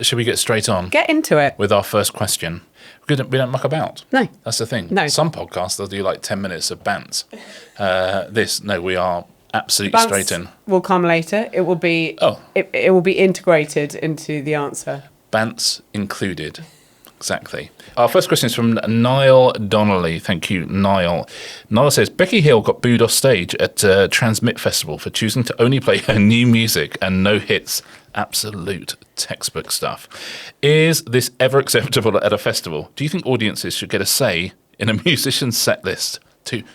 Should we get straight on? Get into it. With our first question. We don't muck about. No. That's the thing. No. Some podcasts, they'll do like 10 minutes of bants. We are absolutely Bants straight in. Will come later. It will be it will be integrated into the answer. Bants included. Exactly. Our first question is from Niall Donnelly. Thank you, Niall. Niall says, Becky Hill got booed off stage at Transmit Festival for choosing to only play her new music and no hits. Absolute textbook stuff. Is this ever acceptable at a festival? Do you think audiences should get a say in a musician's set list?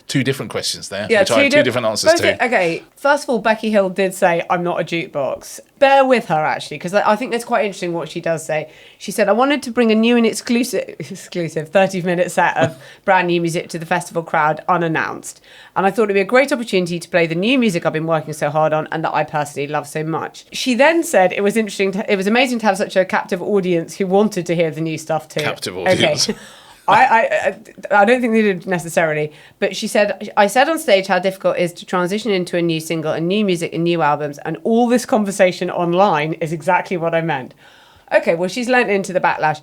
Two different questions there, which I have two different answers to. Okay, first of all, Becky Hill did say, I'm not a jukebox. Bear with her, actually, because I think that's quite interesting what she does say. She said, I wanted to bring a new and exclusive 30-minute set of brand new music to the festival crowd unannounced. And I thought it'd be a great opportunity to play the new music I've been working so hard on and that I personally love so much. She then said it was it was amazing to have such a captive audience who wanted to hear the new stuff too. Captive audience. Okay. I don't think they did necessarily, but she said, I said on stage how difficult it is to transition into a new single and new music and new albums, and all this conversation online is exactly what I meant. Okay, well, she's lent into the backlash.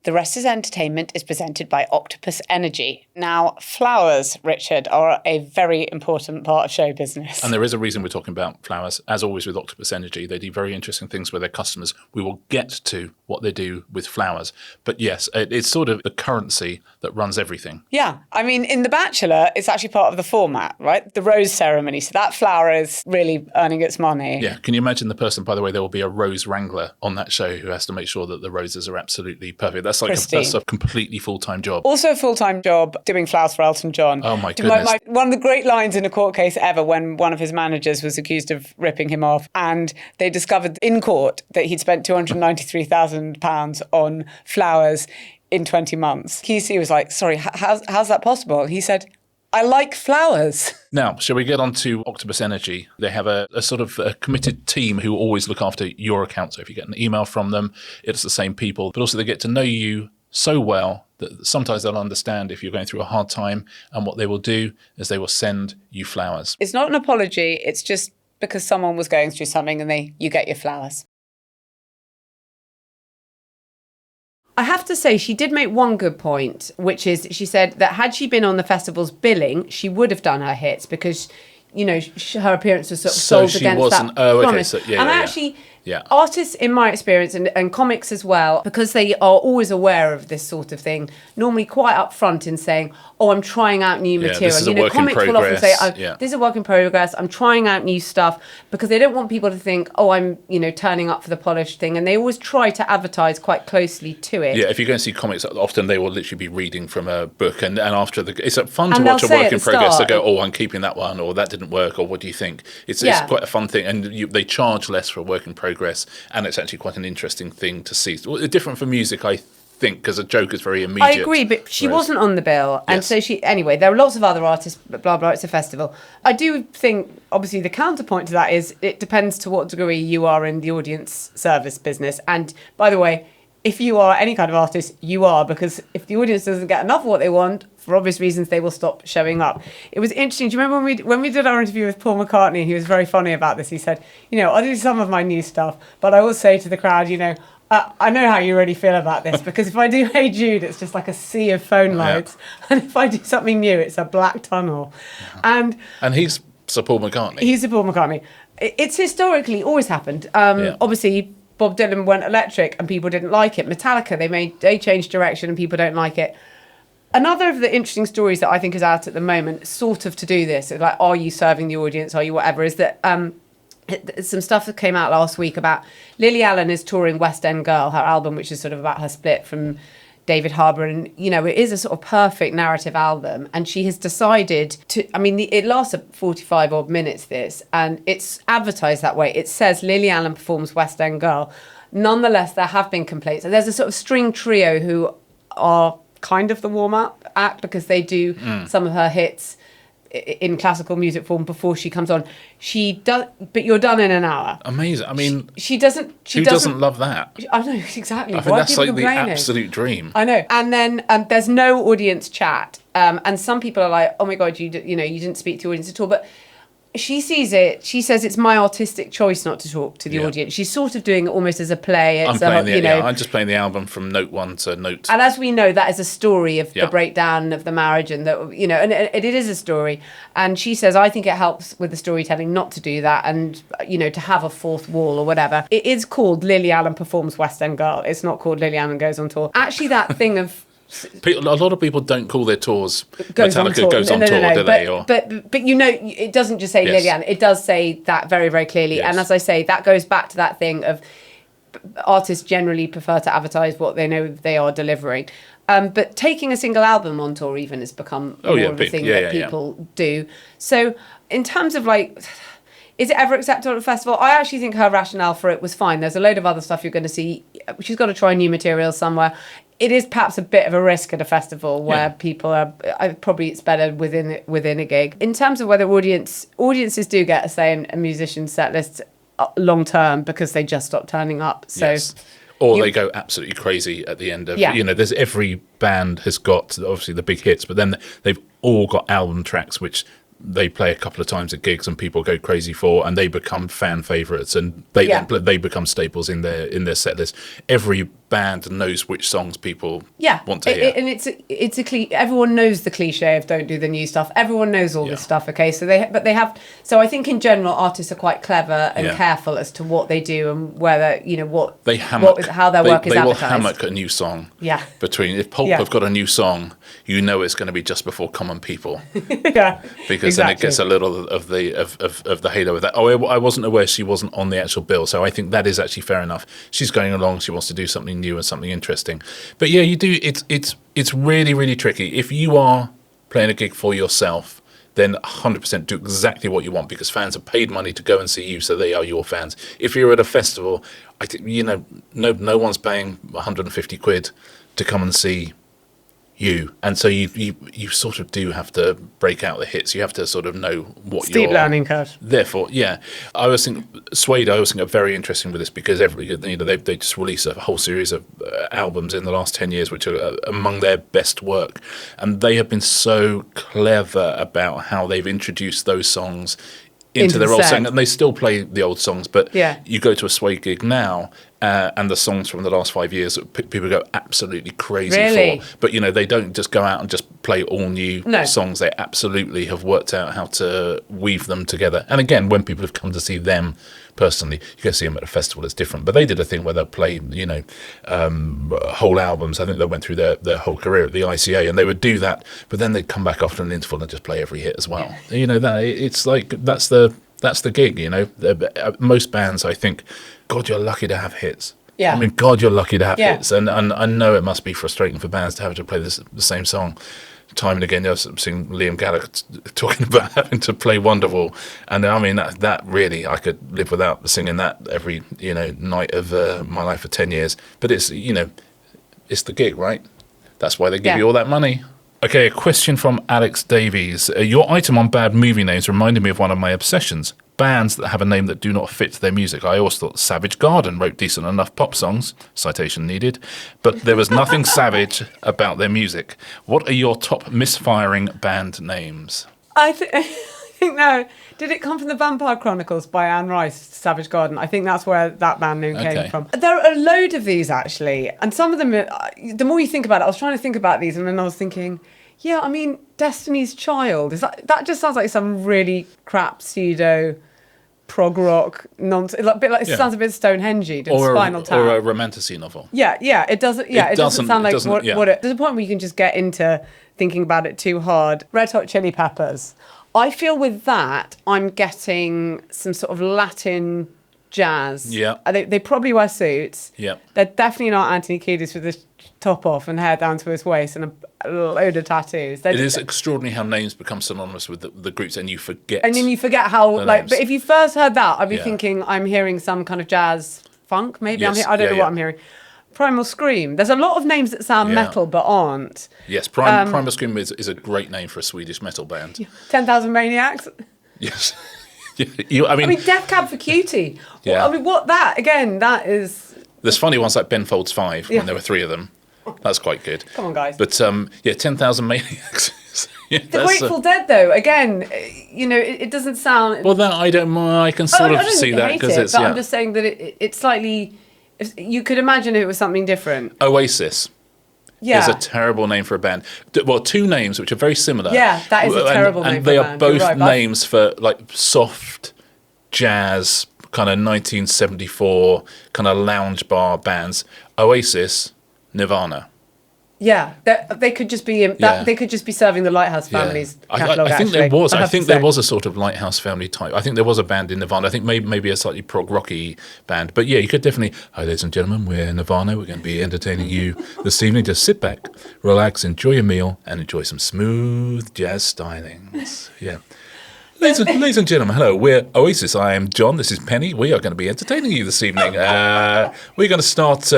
The Rest is Entertainment is presented by Octopus Energy. Now, flowers, Richard, are a very important part of show business. And there is a reason we're talking about flowers. As always with Octopus Energy, they do very interesting things with their customers. We will get to what they do with flowers. But yes, it's sort of the currency that runs everything. Yeah. I mean, in The Bachelor, it's actually part of the format, right? The rose ceremony. So that flower is really earning its money. Yeah. Can you imagine the person, by the way, there will be a rose wrangler on that show who has to make sure that the roses are absolutely perfect. That's that's a completely full-time job. Also a full-time job doing flowers for Elton John. Oh my goodness. One of the great lines in a court case ever when one of his managers was accused of ripping him off, and they discovered in court that he'd spent £293,000 on flowers in 20 months. He was like, sorry, how's that possible? He said, I like flowers. Now, shall we get on to Octopus Energy? They have a sort of a committed team who always look after your account. So if you get an email from them, it's the same people, but also they get to know you so well that sometimes they'll understand if you're going through a hard time, and what they will do is they will send you flowers. It's not an apology. It's just because someone was going through something and you get your flowers. I have to say, she did make one good point, which is she said that had she been on the festival's billing, she would have done her hits because, you know, her appearance was sort of sold against that promise. Okay, actually... Yeah. Artists, in my experience, and comics as well, because they are always aware of this sort of thing, normally quite upfront in saying, oh, I'm trying out new material. This is a work comics in will often say, progress. this is a work in progress, I'm trying out new stuff, because they don't want people to think, oh, I'm, turning up for the polished thing. And they always try to advertise quite closely to it. Yeah, if you go and see comics, often they will literally be reading from a book. And after it's fun to watch a work in progress. They go, oh, I'm keeping that one, or that didn't work, or what do you think? It's quite a fun thing. And they charge less for a work in progress. And it's actually quite an interesting thing to see. Different from music, I think, because a joke is very immediate. I agree, but she wasn't on the bill. And so anyway, there are lots of other artists, blah, blah, it's a festival. I do think, obviously, the counterpoint to that is it depends to what degree you are in the audience service business. And by the way, if you are any kind of artist, you are, because if the audience doesn't get enough of what they want, for obvious reasons, they will stop showing up. It was interesting. Do you remember when we did our interview with Paul McCartney? He was very funny about this. He said, I do some of my new stuff, but I will say to the crowd, I know how you really feel about this, because if I do Hey Jude, it's just like a sea of phone lights. Yeah. And if I do something new, it's a black tunnel. Yeah. And he's Sir Paul McCartney. He's Sir Paul McCartney. It's historically always happened. Obviously, Bob Dylan went electric and people didn't like it. Metallica, they changed direction and people don't like it. Another of the interesting stories that I think is out at the moment, sort of to do this, like, are you serving the audience, are you whatever, is that some stuff that came out last week about Lily Allen is touring West End Girl, her album, which is sort of about her split from David Harbour. And, it is a sort of perfect narrative album. And she has decided to, it lasts 45 odd minutes, this, and it's advertised that way. It says Lily Allen performs West End Girl. Nonetheless, there have been complaints. And there's a sort of string trio who are kind of the warm-up act, because they do some of her hits in classical music form before she comes on. She does, but you're done in an hour. Amazing. She doesn't. Who doesn't love that? I know, exactly. I think that's like the absolute dream. I know. And then there's no audience chat, and some people are like, "Oh my God, you didn't speak to the audience at all." But she sees it. She says it's my artistic choice not to talk to the audience. She's sort of doing it almost as a play. I'm just playing the album from note 1 to note. And as we know, that is a story of the breakdown of the marriage, and that and it is a story. And she says, I think it helps with the storytelling not to do that, and to have a fourth wall or whatever. It is called Lily Allen Performs West End Girl. It's not called Lily Allen Goes on Tour. Actually, that thing of a lot of people don't call their tours Metallica Goes on Tour, do they? But it doesn't just say Lilian. It does say that very, very clearly. Yes. And as I say, that goes back to that thing of artists generally prefer to advertise what they know they are delivering. But taking a single album on tour even has become more of a thing that people do. So in terms of is it ever accepted at a festival? I actually think her rationale for it was fine. There's a load of other stuff you're going to see. She's got to try new material somewhere. It is perhaps a bit of a risk at a festival where people are. Probably it's better within a gig. In terms of whether audiences do get a say in a musician's set list long term because they just stop turning up. So. Yes. Or they go absolutely crazy at the end of, there's every band has got obviously the big hits, but then they've all got album tracks which they play a couple of times at gigs and people go crazy for, and they become fan favourites, and they become staples in their set list. Every band knows which songs people want to hear. And it's everyone knows the cliche of don't do the new stuff. Everyone knows all this stuff, okay? So I think in general artists are quite clever and careful as to what they do and whether, how their work is advertised. They will hammock a new song. Yeah. If Pulp have got a new song, it's going to be just before Common People. Because then it gets a little of the halo of that. I wasn't aware she wasn't on the actual bill, so I think that is actually fair enough. She's going along, she wants to do something new and something interesting. But you do. It's really, really tricky. If you are playing a gig for yourself, then 100% do exactly what you want, because fans have paid money to go and see you, so they are your fans. If you're at a festival, I think no one's paying 150 quid to come and see you, and so you sort of do have to break out the hits. You have to sort of know what steep learning curve. Therefore, I was thinking Suede. I was thinking are very interesting with this because they just released a whole series of albums in the last 10 years, which are among their best work, and they have been so clever about how they've introduced those songs into their old song, and they still play the old songs. But you go to a Suede gig now. And the songs from the last 5 years, people go absolutely crazy for. But, they don't just go out and just play all new songs. They absolutely have worked out how to weave them together. And again, when people have come to see them personally, you go see them at a festival, it's different. But they did a thing where they'll play, whole albums. I think they went through their whole career at the ICA, and they would do that. But then they'd come back after an interval and just play every hit as well. It's like that's the gig, Most bands, I think, God, you're lucky to have hits. Yeah. I mean, God, you're lucky to have hits. And I know it must be frustrating for bands to have to play the same song time and again. I was seeing Liam Gallagher talking about having to play Wonderwall. And I mean, that really, I could live without singing that every, night of my life for 10 years. But it's, it's the gig, right? That's why they give you all that money. Okay, a question from Alex Davies. Your item on bad movie names reminded me of one of my obsessions. Bands that have a name that do not fit their music. I always thought Savage Garden wrote decent enough pop songs, citation needed, but there was nothing savage about their music. What are your top misfiring band names? I think no. Did it come from the Vampire Chronicles by Anne Rice, Savage Garden? I think that's where that band name came from. There are a load of these, actually. And some of them, the more you think about it, I was trying to think about these, and then I was thinking, Destiny's Child. That just sounds like some really crap pseudo prog rock nonsense. It sounds a bit Stonehenge-y. Spinal Tap. Or a romantasy novel. It doesn't. It doesn't sound like there's a point where you can just get into thinking about it too hard. Red Hot Chili Peppers. I feel with that I'm getting some sort of Latin jazz. Yeah. They probably wear suits. Yeah. They're definitely not Anthony Kiedis with his top off and hair down to his waist and a load of tattoos. It is extraordinary how names become synonymous with the groups, and you forget. And then you forget how, but if you first heard that, I'd be thinking I'm hearing some kind of jazz funk, maybe. Yes. I don't know what I'm hearing. Primal Scream. There's a lot of names that sound metal but aren't. Yes, Primal Scream is a great name for a Swedish metal band. 10,000 Maniacs. Yes. I mean, Death Cab for Cutie. Yeah. I mean, that is... There's funny ones like Ben Folds 5, when there were 3 of them. That's quite good. Come on, guys. But 10,000 Maniacs. The Grateful Dead, though, again, it doesn't sound... Well, that I don't mind. I can sort of see that because it's... I'm just saying that it's slightly... You could imagine it was something different. Oasis. Yeah. Is a terrible name for a band. Well, two names which are very similar. Yeah, that is a terrible name and for a band. And they are both names for like soft jazz, kind of 1974 kind of lounge bar bands. Oasis, Nirvana. Yeah, they could just be they could just be serving the Lighthouse Family's catalogue. I think there was a sort of Lighthouse Family type. I think there was a band in Nirvana. I think maybe a slightly prog rocky band. But yeah, you could definitely. Hi, ladies and gentlemen, we're Nirvana. We're going to be entertaining you this evening. Just sit back, relax, enjoy your meal, and enjoy some smooth jazz stylings. Yeah. Ladies and gentlemen, hello. We're Oasis. I am John. This is Penny. We are going to be entertaining you this evening. We're going to start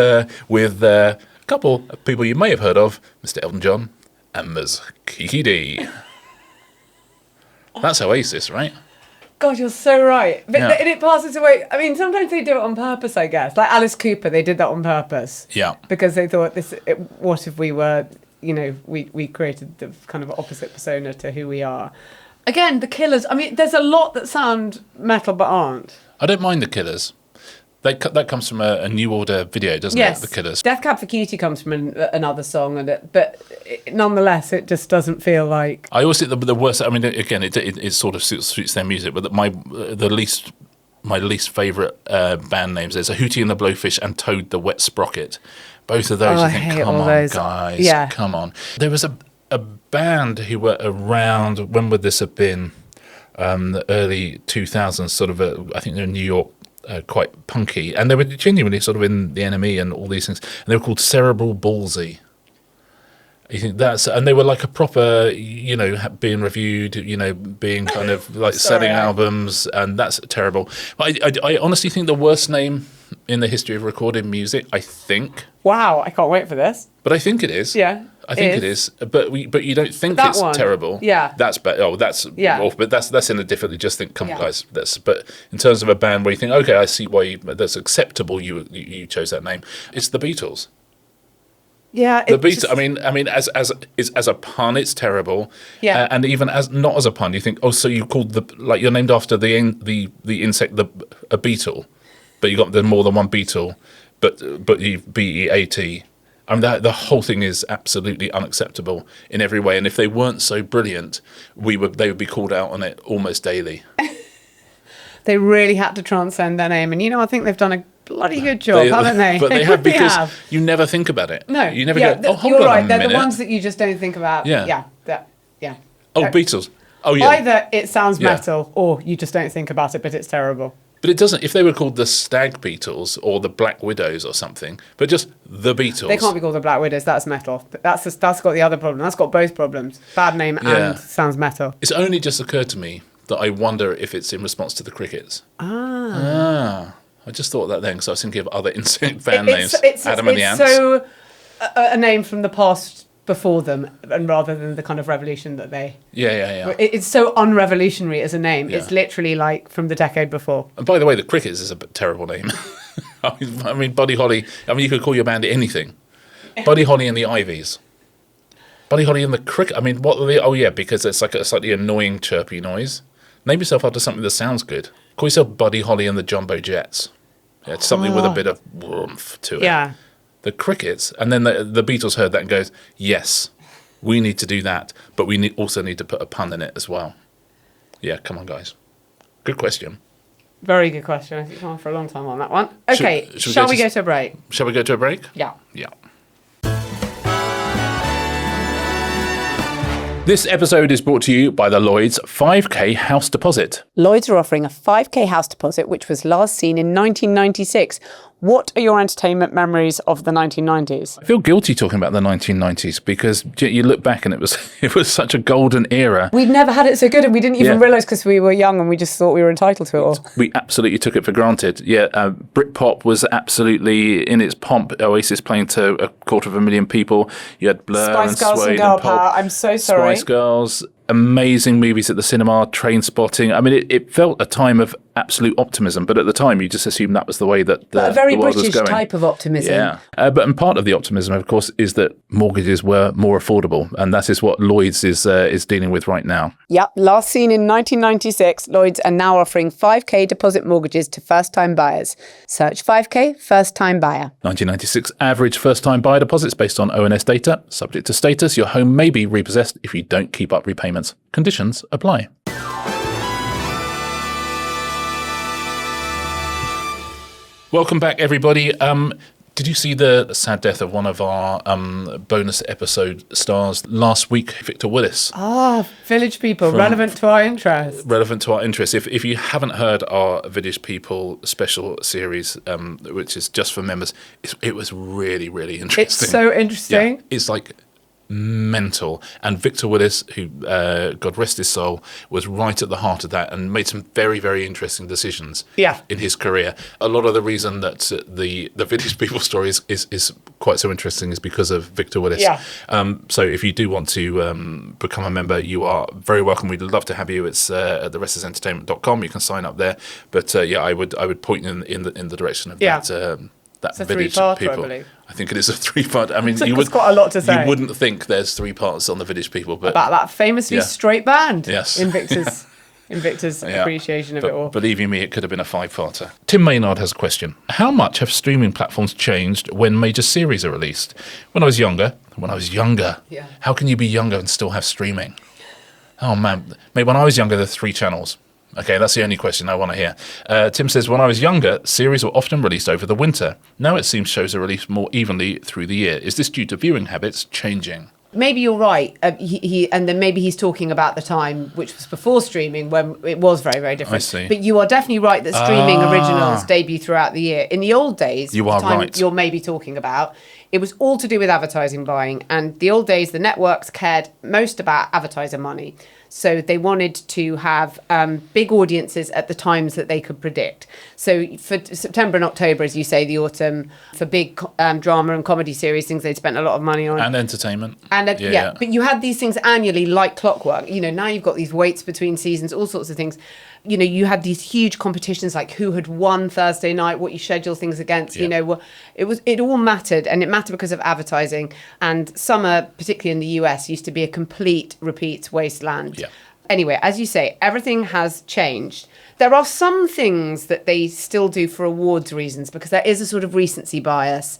with a couple of people you may have heard of, Mr. Elton John and Ms. Kiki D. That's Oasis, right? God, you're so right. But and it passes away. I mean, sometimes they do it on purpose, I guess. Like Alice Cooper, they did that on purpose. Yeah. Because they thought, what if we were, we created the kind of opposite persona to who we are. Again, the Killers. I mean, there's a lot that sound metal but aren't. I don't mind the Killers. That comes from a New Order video, doesn't it? The Killers. Death Cab for Cutie comes from another song, but nonetheless, it just doesn't feel like... I always think the worst... I mean, again, it sort of suits their music, but my least favourite band names, there's a Hootie and the Blowfish and Toad the Wet Sprocket. Both of those, I think, come on, guys. Yeah. Come on. There was a band who were around, when would this have been? The early 2000s, sort of, I think they're in New York, quite punky, and they were genuinely sort of in the NME and all these things, and they were called Cerebral Ballsy. You think and they were like a proper, being reviewed, being kind of like selling albums, and that's terrible. But I honestly think the worst name in the history of recorded music, I think. Wow, I can't wait for this. But I think it is. Yeah. I think it is, but you don't think it's terrible. Yeah, that's bad. Oh, that's awful. But that's in a different. You just think, come on, guys. But in terms of a band where you think, okay, I see why that's acceptable. You chose that name. It's the Beatles. Yeah, the Beatles. I mean, as a pun, it's terrible. Yeah, and even as not as a pun, you think, oh, so you called you're named after the insect, a beetle, but you got more than one beetle, but you BEAT. I mean, the whole thing is absolutely unacceptable in every way. And if they weren't so brilliant, they would be called out on it almost daily. They really had to transcend their name. And, I think they've done a bloody good job, haven't they? But they have, because you never think about it. No. You never go, hold on you're right. a minute. They're the ones that you just don't think about. Yeah. Yeah. Oh, Beatles. Oh, yeah. Either it sounds metal or you just don't think about it, but it's terrible. But it doesn't. If they were called the Stag Beatles or the Black Widows or something, but just the Beatles. They can't be called the Black Widows. That's metal. That's got the other problem. That's got both problems. Bad name and sounds metal. It's only just occurred to me that I wonder if it's in response to the Crickets. I just thought that then, because I was thinking of other insect band names. Adam and the Ants. It's so a name from the past before them, and rather than the kind of revolution that they... Yeah. It's so unrevolutionary as a name. Yeah. It's literally like from the decade before. And by the way, the Crickets is a terrible name. I mean, Buddy Holly... I mean, you could call your band anything. Buddy Holly and the Ivies. Buddy Holly and the Cricket... I mean, what are they... Oh, yeah, because it's like a slightly annoying, chirpy noise. Name yourself after something that sounds good. Call yourself Buddy Holly and the Jumbo Jets. Yeah, it's something with a bit of warmth to it. Yeah. The Crickets, and then the Beatles heard that and goes, yes, we need to do that, but we also need to put a pun in it as well. Yeah, come on, guys. Good question. Very good question. I think we've gone for a long time on that one. Okay, shall we go to a break? Shall we go to a break? Yeah. This episode is brought to you by the Lloyds 5K house deposit. Lloyds are offering a 5K house deposit, which was last seen in 1996. What are your entertainment memories of the 1990s? I feel guilty talking about the 1990s because you look back and it was such a golden era. We'd never had it so good, and we didn't even realise because we were young and we just thought we were entitled to it all. We absolutely took it for granted. Yeah, Britpop was absolutely in its pomp. Oasis playing to 250,000 people. You had Blur Spice and Girls Suede and Girl and Pulp. Power. I'm so sorry. Spice Girls. amazing movies at the cinema, Train Spotting. I mean, it felt a time of absolute optimism, but at the time you just assumed that was the way that a very the world British was going. type of optimism. Yeah. And part of the optimism, of course, is that mortgages were more affordable, and that is what Lloyds is dealing with right now. Yep. Last seen in 1996, Lloyds are now offering 5k deposit mortgages to first-time buyers. Search 5k first-time buyer. 1996 average first-time buyer deposits based on ONS data. Subject to status, your home may be repossessed if you don't keep up repayments. Conditions apply. Welcome back, everybody. Did you see the sad death of one of our bonus episode stars last week, Victor Willis? Village People, relevant to our interests. Relevant to our interests. If you haven't heard our Village People special series, which is just for members, it was really, really interesting. It's so interesting. Yeah, it's like mental. And Victor Willis, who, God rest his soul, was right at the heart of that and made some very, very interesting decisions in his career. A lot of the reason that the Village People story is quite so interesting is because of Victor Willis. Yeah. So if you do want to become a member, you are very welcome. We'd love to have you. It's at therestlessentertainment.com. You can sign up there. But I would point you in the direction of that it's a Village three-parter, People. I believe. I think it is a 3-part. I mean, There's quite a lot to say. You wouldn't think there's 3 parts on the Village People, but About that famously straight band. Yes. In Victor's appreciation of it all. Believe you me, it could have been a 5-parter. Tim Maynard has a question. How much have streaming platforms changed when major series are released? When I was younger. Yeah. How can you be younger and still have streaming? Oh man, mate, when I was younger, there were 3 channels. Okay, that's the only question I want to hear. Tim says, when I was younger, series were often released over the winter. Now it seems shows are released more evenly through the year. Is this due to viewing habits changing? Maybe you're right. And then maybe he's talking about the time which was before streaming when it was very, very different. I see. But you are definitely right that streaming originals debut throughout the year. In the old days, you are the time right. You're maybe talking about, it was all to do with advertising buying. And the old days, the networks cared most about advertiser money. So they wanted to have big audiences at the times that they could predict. So for September and October, as you say, the autumn, for big drama and comedy series, things they'd spent a lot of money on. And entertainment. And but you had these things annually like clockwork. You know, now you've got these waits between seasons, all sorts of things. You know, you had these huge competitions like who had won Thursday night, what you schedule things against. You know, it all mattered, and it mattered because of advertising. And summer, particularly in the US, used to be a complete repeat wasteland. Yeah. Anyway, as you say, everything has changed. There are some things that they still do for awards reasons because there is a sort of recency bias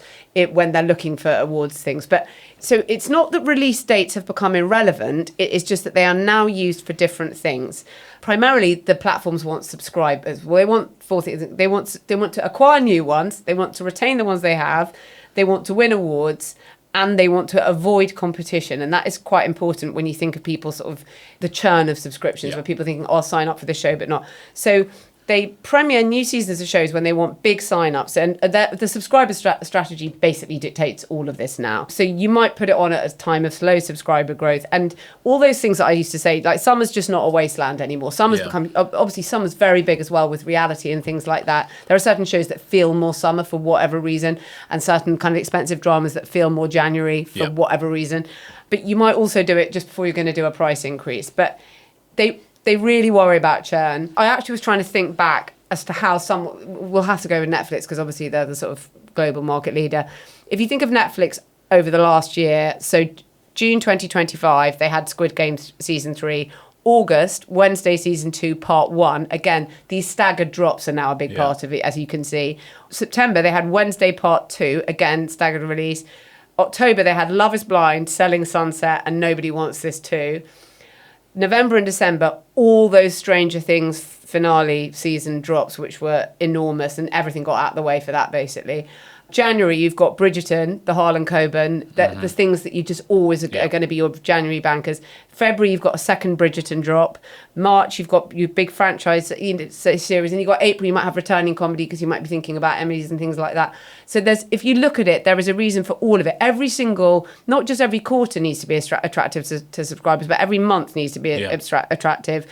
when they're looking for awards things. But so it's not that release dates have become irrelevant. It is just that they are now used for different things. Primarily, the platforms want subscribers. Well, they want 4 things. They want to acquire new ones. They want to retain the ones they have. They want to win awards. And they want to avoid competition. And that is quite important when you think of people sort of the churn of subscriptions, where people thinking, I'll sign up for this show, but not. So they premiere new seasons of shows when they want big sign-ups. And the subscriber strategy basically dictates all of this now. So you might put it on at a time of slow subscriber growth. And all those things that I used to say, like summer's just not a wasteland anymore. Summer's become, obviously summer's very big as well with reality and things like that. There are certain shows that feel more summer for whatever reason, and certain kind of expensive dramas that feel more January for whatever reason. But you might also do it just before you're going to do a price increase. But they really worry about churn. I actually was trying to think back as to how we'll have to go with Netflix because obviously they're the sort of global market leader. If you think of Netflix over the last year, so June 2025, they had Squid Game season 3. August, Wednesday season 2, part 1. Again, these staggered drops are now a big part of it, as you can see. September, they had Wednesday part 2, again, staggered release. October, they had Love is Blind, Selling Sunset, and Nobody Wants This Too. November and December, all those Stranger Things finale season drops, which were enormous, and everything got out of the way for that, basically. January, you've got Bridgerton, the Harlan Coben, the things that you just always are going to be your January bankers. February, you've got a second Bridgerton drop. March, you've got your big franchise series. And you've got April, you might have returning comedy because you might be thinking about Emmys and things like that. So if you look at it, there is a reason for all of it. Every single, not just every quarter needs to be attractive to subscribers, but every month needs to be attractive.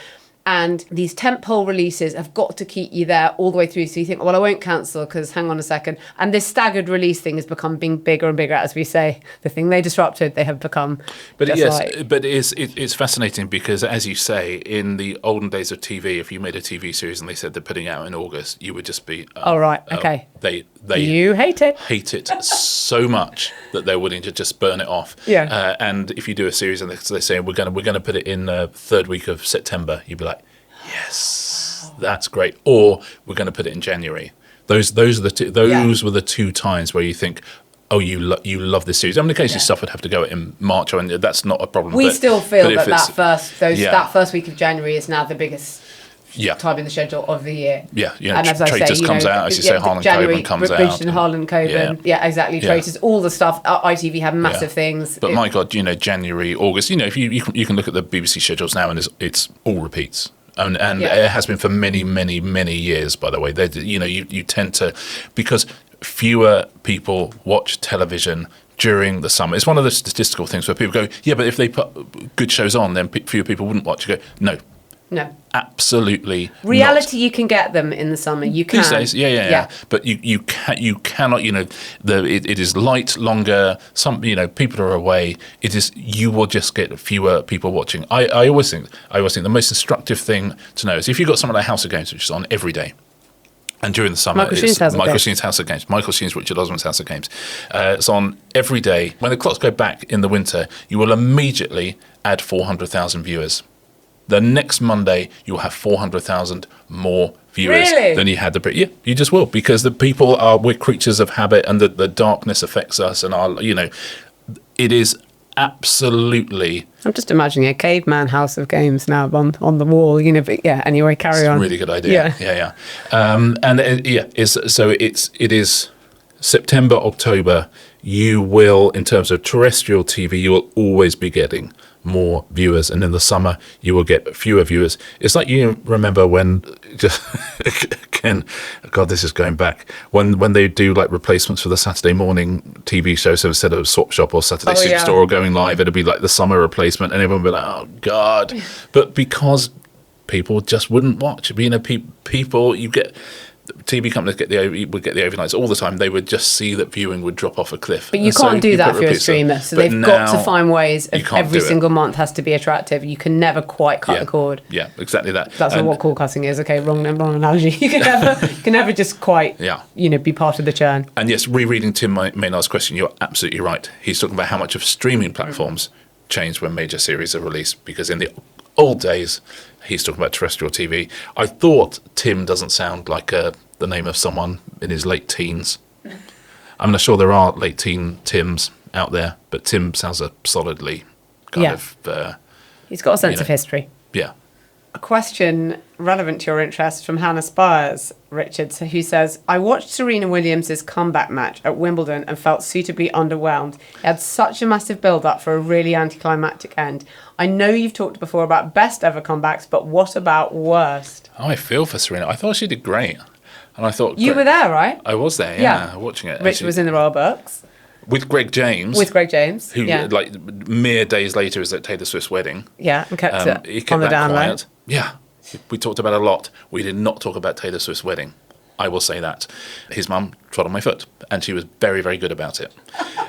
And these tentpole releases have got to keep you there all the way through. So you think, well, I won't cancel because hang on a second. And this staggered release thing has become being bigger and bigger. As we say, the thing they disrupted, they have become. But it's fascinating because, as you say, in the olden days of TV, if you made a TV series and they said they're putting it out in August, you would just be. Okay. They you hate it. Hate it so much that they're willing to just burn it off. Yeah. And if you do a series and they say we're going to put it in the third week of September, you'd be like, yes, that's great. Or we're going to put it in January. Those are the two. Those were the two times where you think, oh, you love this series. I mean, occasionally stuff would have to go in March, and that's not a problem. We still feel that first week of January is now the biggest. Time in the schedule of the year. And as I Traitors say, comes out, as you say, Harlan Coben comes out. Bridgerton, Harlan Coben. Yeah, exactly. Traitors, all the stuff. ITV have massive things. But my God, January, August, if you can look at the BBC schedules now, and it's all repeats. And it has been for many, many, many years, by the way. You tend to, because fewer people watch television during the summer. It's one of the statistical things where people go, yeah, but if they put good shows on, then fewer people wouldn't watch. You go, no, absolutely. Reality, not. You can get them in the summer. You can. These days, yeah. But you cannot. It is light longer. Some people are away. You will just get fewer people watching. I always think the most instructive thing to know is if you've got something like House of Games, which is on every day. And during the summer, it's Michael Sheen's House of Games. Michael Sheen's Richard Osman's House of Games. It's on every day. When the clocks go back in the winter, you will immediately add 400,000 viewers. The next Monday, you'll have 400,000 more viewers than you had the. Yeah, you just will, because the people we're creatures of habit, and the darkness affects us, and it is absolutely. I'm just imagining a caveman House of Games now on the wall, But anyway, carry on. It's a really good idea. It is September, October. You will, in terms of terrestrial TV, you will always be getting more viewers, and in the summer you will get fewer viewers. It's like, you remember when again, God, this is going back, when they do like replacements for the Saturday morning TV show, so instead of Swap Shop or Saturday Superstore or Going Live, it'll be like the summer replacement, and everyone will be like, oh God. But because people just wouldn't watch, people, you get TV companies would get the overnights all the time. They would just see that viewing would drop off a cliff. But you can't do that if you're a streamer. So they've got to find ways of every single month has to be attractive. You can never quite cut the cord. Yeah, exactly that. That's what cord cutting is. Okay, wrong analogy. You can never just quite be part of the churn. And yes, rereading Tim Maynard's question, you're absolutely right. He's talking about how much of streaming platforms changed when major series are released, because in the old days, he's talking about terrestrial TV. I thought Tim doesn't sound like the name of someone in his late teens. I'm not sure there are late teen Tims out there, but Tim sounds a solidly kind of. He's got a sense of history. Yeah. A question relevant to your interest from Hannah Spires, Richard, who says, I watched Serena Williams' comeback match at Wimbledon and felt suitably underwhelmed. It had such a massive build-up for a really anticlimactic end. I know you've talked before about best ever comebacks, but what about worst? Oh, I feel for Serena. I thought she did great. And I thought... You were there, right? I was there, yeah. Watching it. Richard was in the Royal Books. With Greg James. Who, like, mere days later is at Taylor Swift's wedding. Yeah, and kept it on the down low. Yeah, we talked about it a lot. We did not talk about Taylor Swift's wedding. I will say that. His mum trod on my foot, and she was very, very good about it.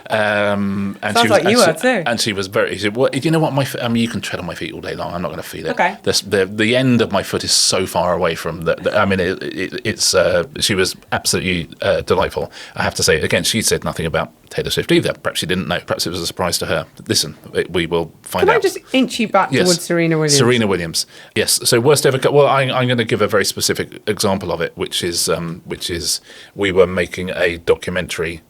And sounds she was, like you were too. And she was very. He said, "Well, you know what? You can tread on my feet all day long. I'm not going to feel it. Okay. The end of my foot is so far away from it's. She was absolutely delightful. I have to say. Again, she said nothing about Taylor Swift either. Perhaps she didn't know. Perhaps it was a surprise to her. Listen, we will find out. Can I just inch you back towards Serena Williams? Serena Williams. Yes. So worst ever. Well, I'm going to give a very specific example of it, which is we were making a documentary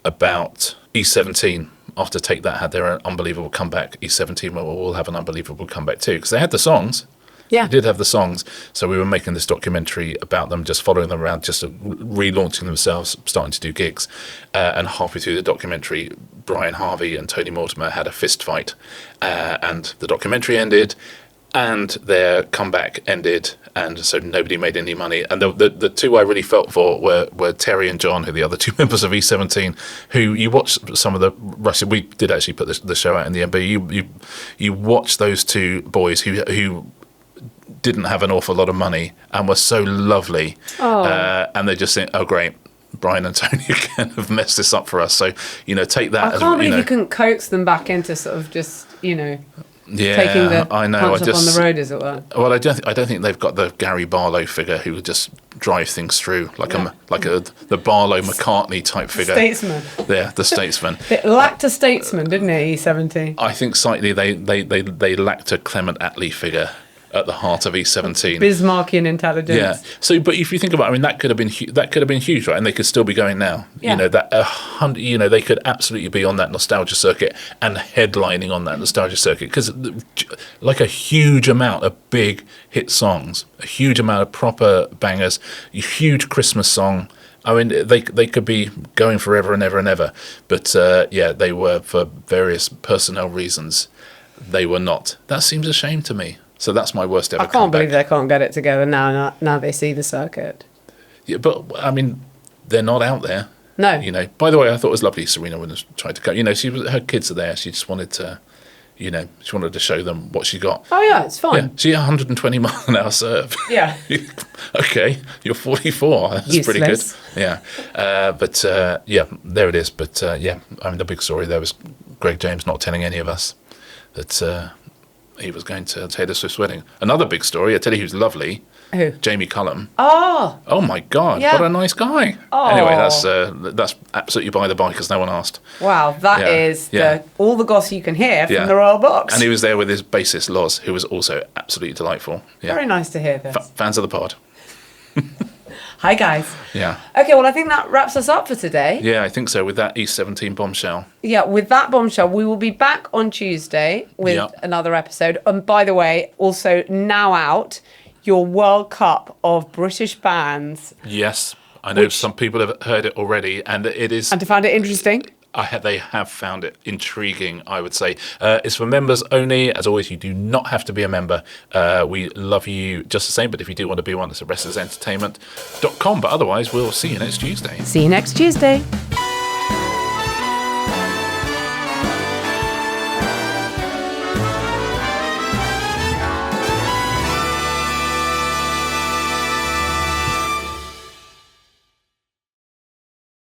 about E17 after Take That had their unbelievable comeback. E17 will have an unbelievable comeback too, because they had the songs. Yeah, they did have the songs. So we were making this documentary about them, just following them around, just relaunching themselves, starting to do gigs. And halfway through the documentary, Brian Harvey and Tony Mortimer had a fist fight, and the documentary ended. And their comeback ended, and so nobody made any money. And the two I really felt for were Terry and John, who are the other two members of E17, who you watch some of the Russian. We did actually put the show out in the end, but you watch those two boys who didn't have an awful lot of money and were so lovely. And they just think, oh, great, Brian and Tony again have messed this up for us. So, take that I can't believe you couldn't coax them back into sort of just, taking the I know. punch up on the road, as it were. Well, I don't think they've got the Gary Barlow figure who would just drive things through the Barlow McCartney type figure. Statesman. Yeah, the statesman. It lacked a statesman, didn't it? E17. I think slightly they lacked a Clement Attlee figure at the heart of E17. Bismarckian intelligence. Yeah. So, but if you think about it, I mean, that could have been huge, right? And they could still be going now. Yeah. They could absolutely be on that nostalgia circuit and headlining on that nostalgia circuit, because like a huge amount of big hit songs, a huge amount of proper bangers, a huge Christmas song. I mean, they could be going forever and ever and ever. But they were, for various personnel reasons, they were not. That seems a shame to me. So that's my worst ever. I can't believe they can't get it together now. Now they see the circuit. Yeah, but I mean, they're not out there. No. By the way, I thought it was lovely. Serena Williams tried to go. Her kids are there. She just wanted to, she wanted to show them what she got. Oh yeah, it's fine. Yeah, she had 120 mile an hour serve. Yeah. Okay, you're 44. That's Useless. Pretty good. Yeah, there it is. But I mean, the big story there was Greg James not telling any of us that. He was going to Taylor Swift's wedding. Another big story, I tell you who's lovely. Who? Jamie Cullum. Oh my God, yeah. what a nice guy. Oh. Anyway, that's absolutely by the by because no one asked. Wow, that is all the gossip you can hear from the Royal Box. And he was there with his bassist, Loz, who was also absolutely delightful. Yeah. Very nice to hear this. Fans of the pod. Hi, guys. Yeah. Okay, well, I think that wraps us up for today. Yeah, I think so, with that E17 bombshell. Yeah, with that bombshell, we will be back on Tuesday with another episode. And by the way, also now out, your World Cup of British bands. Yes, I know some people have heard it already, and it is... And to find it interesting? They have found it intriguing, I would say. It's for members only. As always, you do not have to be a member. We love you just the same, but if you do want to be one, it's at wrestlersentertainment.com. But otherwise, we'll see you next Tuesday. See you next Tuesday.